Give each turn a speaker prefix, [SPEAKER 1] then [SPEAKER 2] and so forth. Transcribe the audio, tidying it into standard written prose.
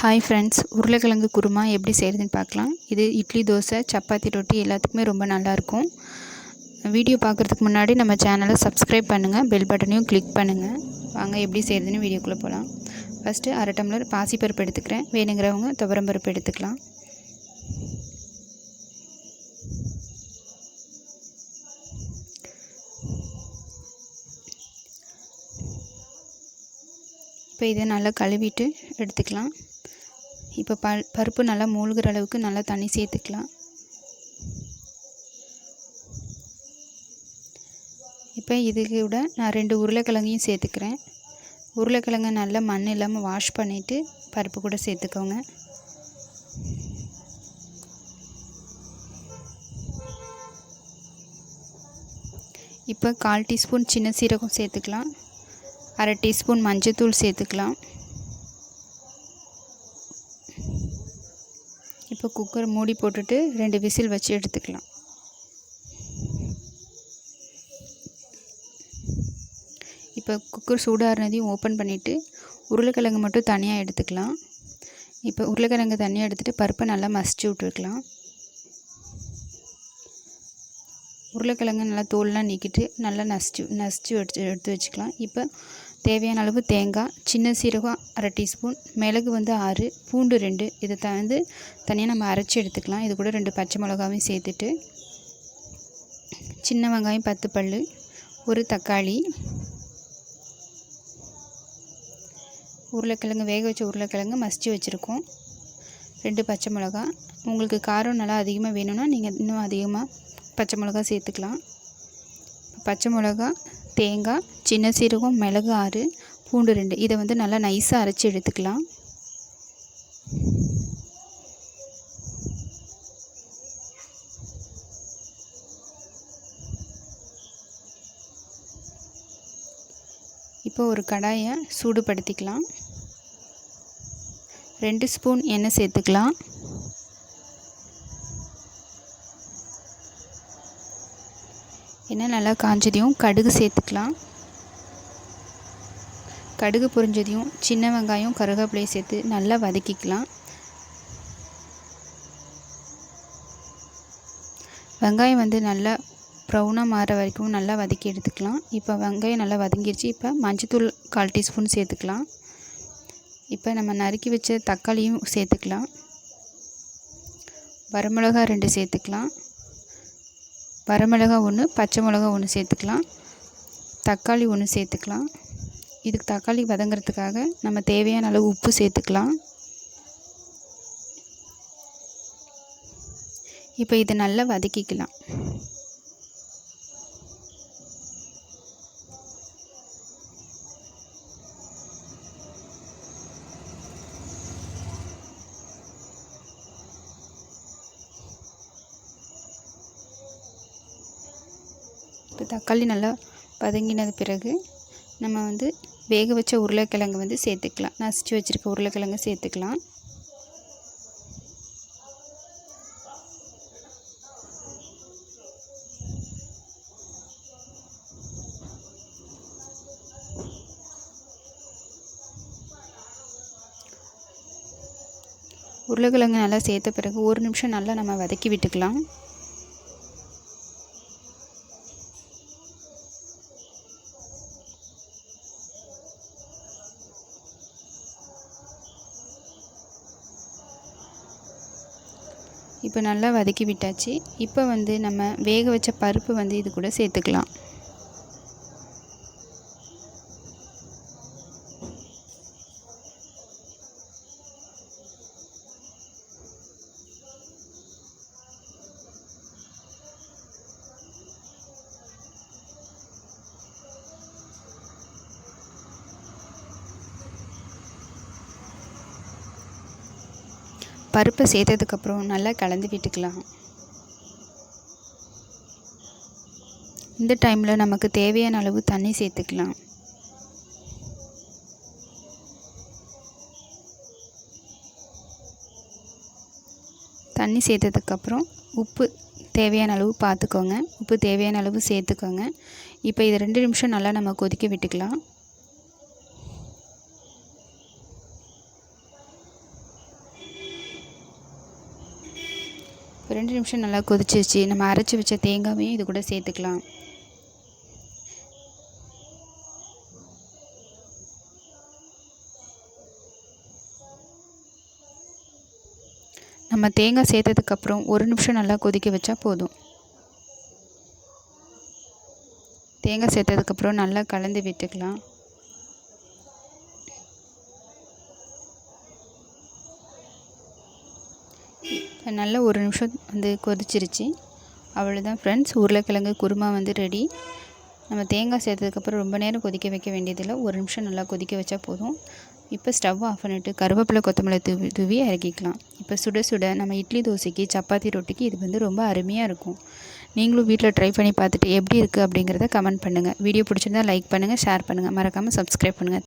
[SPEAKER 1] Hi friends, உருளைக்கிழங்கு குருமா எப்படி செய்கிறதுன்னு பார்க்கலாம். இது இட்லி, தோசை, சப்பாத்தி, ரொட்டி எல்லாத்துக்குமே ரொம்ப நல்லாயிருக்கும். வீடியோ பார்க்குறதுக்கு முன்னாடி நம்ம சேனலை சப்ஸ்கிரைப் பண்ணுங்கள், பெல் பட்டனையும் கிளிக் பண்ணுங்கள். வாங்க எப்படி செய்கிறதுன்னு வீடியோக்குள்ளே போகலாம். ஃபஸ்ட்டு 1/2 டம்ளர் பாசிப்பருப்பு எடுத்துக்கிறேன். வேணுங்கிறவங்க துவரம்பருப்பு எடுத்துக்கலாம். இப்போ இதை நல்லா கழுவிட்டு எடுத்துக்கலாம். இப்போ பருப்பு நல்லா மூழ்கிற அளவுக்கு நல்லா தண்ணி சேர்த்துக்கலாம். இப்போ இதுக்கு கூட நான் 2 உருளைக்கிழங்கையும் சேர்த்துக்கிறேன். உருளைக்கிழங்கை நல்லா மண் இல்லாமல் வாஷ் பண்ணிவிட்டு பருப்பு கூட சேர்த்துக்கோங்க. இப்போ 1/4 டீஸ்பூன் சின்ன சீரகம் சேர்த்துக்கலாம். 1/2 டீஸ்பூன் மஞ்சள்தூள் சேர்த்துக்கலாம். இப்போ குக்கர் மூடி போட்டுட்டு 2 விசில் வச்சு எடுத்துக்கலாம். இப்போ குக்கர் சூடாகினதையும் ஓப்பன் பண்ணிவிட்டு உருளைக்கிழங்கு மட்டும் தனியாக எடுத்துக்கலாம். இப்போ உருளைக்கிழங்கு தனியாக எடுத்துகிட்டு பருப்பை நல்லா மசிச்சு விட்டுருக்கலாம். உருளைக்கிழங்கு நல்லா தோல்லாம் நீக்கிட்டு நல்லா நசிச்சு எடுத்து வச்சுக்கலாம். இப்போ தேவையான அளவு தேங்காய், சின்ன சீரகம் 1/2 டீஸ்பூன், மிளகு 6, பூண்டு 2, இதை தனியாக நம்ம அரைச்சி எடுத்துக்கலாம். இது கூட 2 பச்சை மிளகாவையும் சேர்த்துட்டு, சின்ன வெங்காயம் 10 பல், ஒரு தக்காளி, உருளைக்கிழங்கு வேக வச்ச உருளைக்கிழங்கு மசிச்சு வச்சுருக்கோம், 2 பச்சை மிளகா. உங்களுக்கு காரம் நல்லா அதிகமாக வேணும்னா நீங்கள் இன்னும் அதிகமாக பச்சை மிளகா சேர்த்துக்கலாம். பச்சை மிளகா, தேங்காய், சின்ன சீரகம், மிளகு 6, பூண்டு 2, இதை நல்லா நைஸாக அரைச்சி எடுத்துக்கலாம். இப்போ ஒரு கடாயை சூடுபடுத்திக்கலாம். 2 ஸ்பூன் எண்ணெய் சேர்த்துக்கலாம். எண்ணெய் நல்லா காஞ்சதையும் கடுகு சேர்த்துக்கலாம். கடுகு பொரிஞ்சதையும் சின்ன வெங்காயம், கருவேப்பிலை சேர்த்து நல்லா வதக்கிக்கலாம். வெங்காயம் நல்லா ப்ரௌனாக மாற வரைக்கும் நல்லா வதக்கி எடுத்துக்கலாம். இப்போ வெங்காயம் நல்லா வதங்கிடுச்சு. இப்போ மஞ்சள்தூள் 1/4 டீஸ்பூன் சேர்த்துக்கலாம். இப்போ நம்ம நறுக்கி வச்ச தக்காளியும் சேர்த்துக்கலாம். வரமிளகா 2 சேர்த்துக்கலாம். வரமிளகா 1, பச்சை மிளகா 1 சேர்த்துக்கலாம். தக்காளி 1 சேர்த்துக்கலாம். இதுக்கு தக்காளி வதங்கிறதுக்காக நம்ம தேவையான அளவு உப்பு சேர்த்துக்கலாம். இப்போ இதை நல்லா வதக்கிக்கலாம். இப்போ தக்காளி நல்லா வதங்கினது பிறகு நம்ம வேக வச்ச உருளைக்கிழங்கு சேர்த்துக்கலாம். நசிச்சு வச்சுருக்க உருளைக்கிழங்கு சேர்த்துக்கலாம். உருளைக்கிழங்கு நல்லா சேர்த்த பிறகு 1 நிமிஷம் நல்லா நம்ம வதக்கி விட்டுக்கலாம். இப்போ நல்லா வதக்கி விட்டாச்சு. இப்போ நம்ம வேக வச்ச பருப்பு இது கூட சேர்த்துக்கலாம். பருப்பை சேர்த்ததுக்கப்புறம் நல்லா கலந்து விட்டுக்கலாம். இந்த டைமில் நமக்கு தேவையான அளவு தண்ணி சேர்த்துக்கலாம். தண்ணி சேர்த்ததுக்கப்புறம் உப்பு தேவையான அளவு பார்த்துக்கோங்க. உப்பு தேவையான அளவு சேர்த்துக்கோங்க. இப்போ இது 2 நிமிஷம் நல்லா நம்ம கொதிக்க விட்டுக்கலாம். இப்போ 2 நிமிஷம் நல்லா கொதிச்சிருச்சு. நம்ம அரைச்சி வச்ச தேங்காவையும் இது கூட சேர்த்துக்கலாம். நம்ம தேங்காய் சேர்த்ததுக்கப்புறம் 1 நிமிஷம் நல்லா கொதிக்க வச்சா போதும். தேங்காய் சேர்த்ததுக்கப்புறம் நல்லா கலந்து விட்டுக்கலாம். நல்லா 1 நிமிஷம் கொதிச்சிருச்சு. அவ்வளோதான் ஃப்ரெண்ட்ஸ், உருளைக்கிழங்கு குருமா ரெடி. நம்ம தேங்காய் சேர்த்ததுக்கப்புறம் ரொம்ப நேரம் கொதிக்க வைக்க வேண்டியதில்லை. 1 நிமிஷம் நல்லா கொதிக்க வச்சா போதும். இப்போ ஸ்டவ் ஆஃப் பண்ணிவிட்டு கருவேப்பிலை கொத்தமல்லி தூவி இறக்கிக்கலாம். இப்போ சுட சுட நம்ம இட்லி தோசைக்கு சப்பாத்தி ரொட்டிக்கு இது ரொம்ப அருமையாக இருக்கும். நீங்களும் வீட்டில் ட்ரை பண்ணி பார்த்துட்டு எப்படி இருக்குது அப்படிங்கிறத கமெண்ட் பண்ணுங்கள். வீடியோ பிடிச்சிருந்தால் லைக் பண்ணுங்கள், ஷேர் பண்ணுங்கள், மறக்காமல் சப்ஸ்கிரைப் பண்ணுங்கள்.